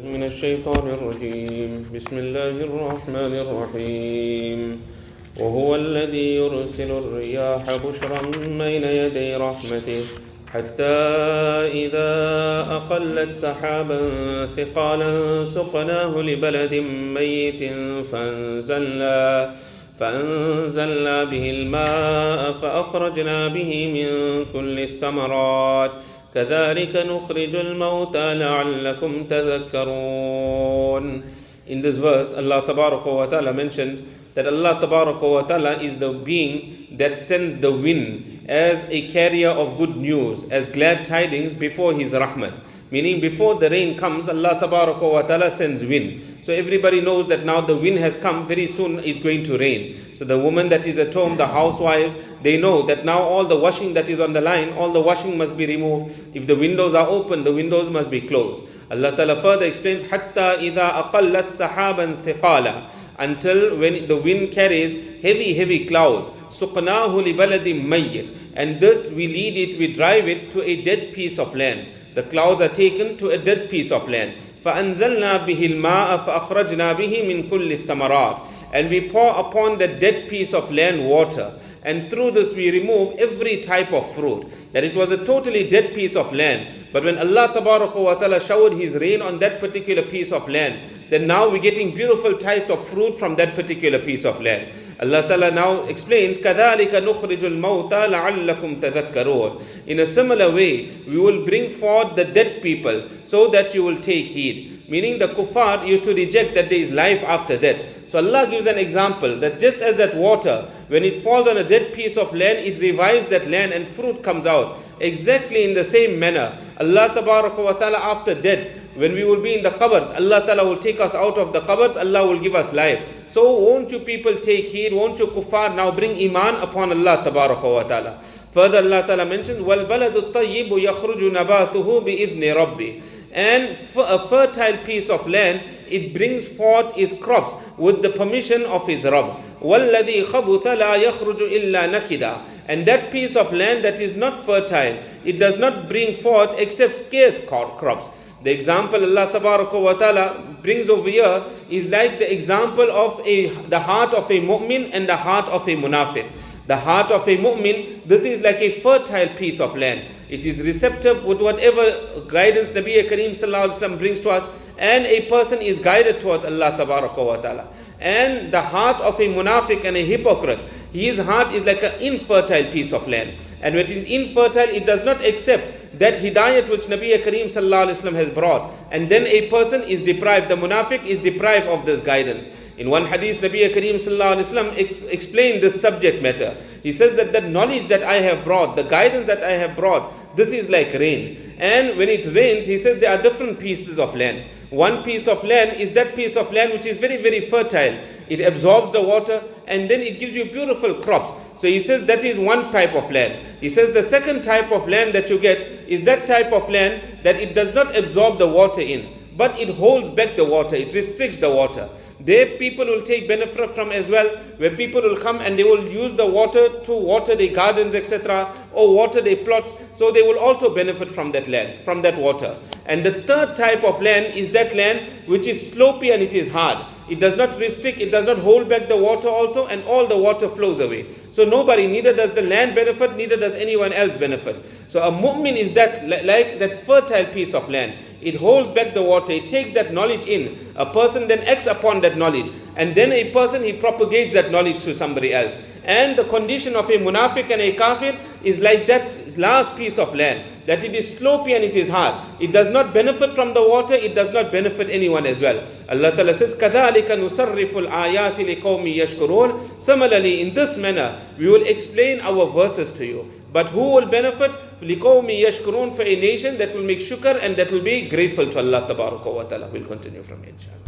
من الشيطان الرجيم بسم الله الرحمن الرحيم وهو الذي يرسل الرياح بشرا بين يدي رحمته حتى إذا أقلت سحابا ثقالا سقناه لبلد ميت فأنزلنا به الماء فأخرجنا به من كل الثمرات كذلك نخرج الموتى لعلكم تذكرون. In this verse, Allah Tabaraka wa Ta'ala mentions that Allah Tabaraka wa Ta'ala is the being that sends the wind as a carrier of good news, as glad tidings before His rahmat. Meaning before the rain comes, Allah Tabaraka wa Ta'ala sends wind. So everybody knows that now the wind has come, very soon it's going to rain. So the woman that is at home, the housewives, they know that now all the washing that is on the line, all the washing must be removed. If the windows are open, the windows must be closed. Allah Ta'ala further explains, حَتَّى إِذَا أَقَلَّتْ سَحَابًا ثِقَالًا, until when the wind carries heavy clouds. سُقْنَاهُ لِبَلَدٍ مَيِّتٍ, and this we lead it, we drive it to a dead piece of land. The clouds are taken to a dead piece of land. فَأَنزَلْنَا بِهِ الْمَاءَ فَأَخْرَجْنَا بِهِ مِنْ كُلِّ الثَّمَرَاتِ, and we pour upon the dead piece of land water. And through this we remove every type of fruit. That it was a totally dead piece of land. But when Allah Tabaraka wa Ta'ala showered His rain on that particular piece of land, then now we're getting beautiful types of fruit from that particular piece of land. Allah Ta'ala now explains, كَذَلِكَ نُخْرِجُ الْمَوْتَى لَعَلَّكُمْ تَذَكَّرُونَ. In a similar way, we will bring forth the dead people so that you will take heed. Meaning the kuffar used to reject that there is life after death. So Allah gives an example that just as that water, when it falls on a dead piece of land, it revives that land and fruit comes out. Exactly in the same manner, Allah Tabaraka wa Ta'ala after death, when we will be in the qabrs, Allah Ta'ala will take us out of the qabrs, Allah will give us life. So won't you people take heed, won't you kuffar now bring iman upon Allah Tabaraka wa Ta'ala. Further Allah Ta'ala mentions, وَالْبَلَدُ الطَّيِّبُ يَخْرُجُ نَبَاتُهُ بِإِذْنِ رَبِّهِ. And for a fertile piece of land, it brings forth its crops with the permission of his Rabb. وَالَّذِي خَبُثَ لَا يَخْرُجُ إِلَّا نَكِدًا. And that piece of land that is not fertile, it does not bring forth except scarce crops. The example Allah Tabaraka wa Ta'ala brings over here is like the example of the heart of a mu'min and the heart of a munafiq. The heart of a mu'min, this is like a fertile piece of land. It is receptive with whatever guidance Nabi Kareem Sallallahu Alaihi Wasallam brings to us, and a person is guided towards Allah Tabaraka wa Ta'ala. And the heart of a munafiq and a hypocrite, his heart is like an infertile piece of land. And when it is infertile, it does not accept that hidayat which Nabi Kareem Sallallahu Alaihi Wasallam has brought. And then a person is deprived, the munafiq is deprived of this guidance. In one hadith, Nabi Kareem Sallallahu Alaihi Wasallam explained this subject matter. He says that the knowledge that I have brought, the guidance that I have brought, this is like rain. And when it rains, he says there are different pieces of land. One piece of land is that piece of land which is very fertile. It absorbs the water and then it gives you beautiful crops. So he says that is one type of land. He says the second type of land that you get is that type of land that it does not absorb the water in, but it holds back the water, it restricts the water. There people will take benefit from as well, where people will come and they will use the water to water their gardens, etc., or water their plots. So they will also benefit from that land, from that water. And the third type of land is that land which is slopey and it is hard. It does not restrict, it does not hold back the water also, and all the water flows away. So nobody, neither does the land benefit, neither does anyone else benefit. So a mu'min is that like that fertile piece of land. It holds back the water, it takes that knowledge in. A person then acts upon that knowledge. And then a person, he propagates that knowledge to somebody else. And the condition of a munafiq and a kafir is like that last piece of land. That it is slopey and it is hard. It does not benefit from the water, it does not benefit anyone as well. Allah Ta'ala says, كَذَلِكَ نُصَرِّفُ الْآيَاتِ لِقَوْمِ يَشْكُرُونَ. Similarly, in this manner, we will explain our verses to you. But who will benefit? لِقَوْمِ يَشْكُرُونَ, for a nation that will make shukr and that will be grateful to Allah Ta'ala. We'll continue from here, inshallah.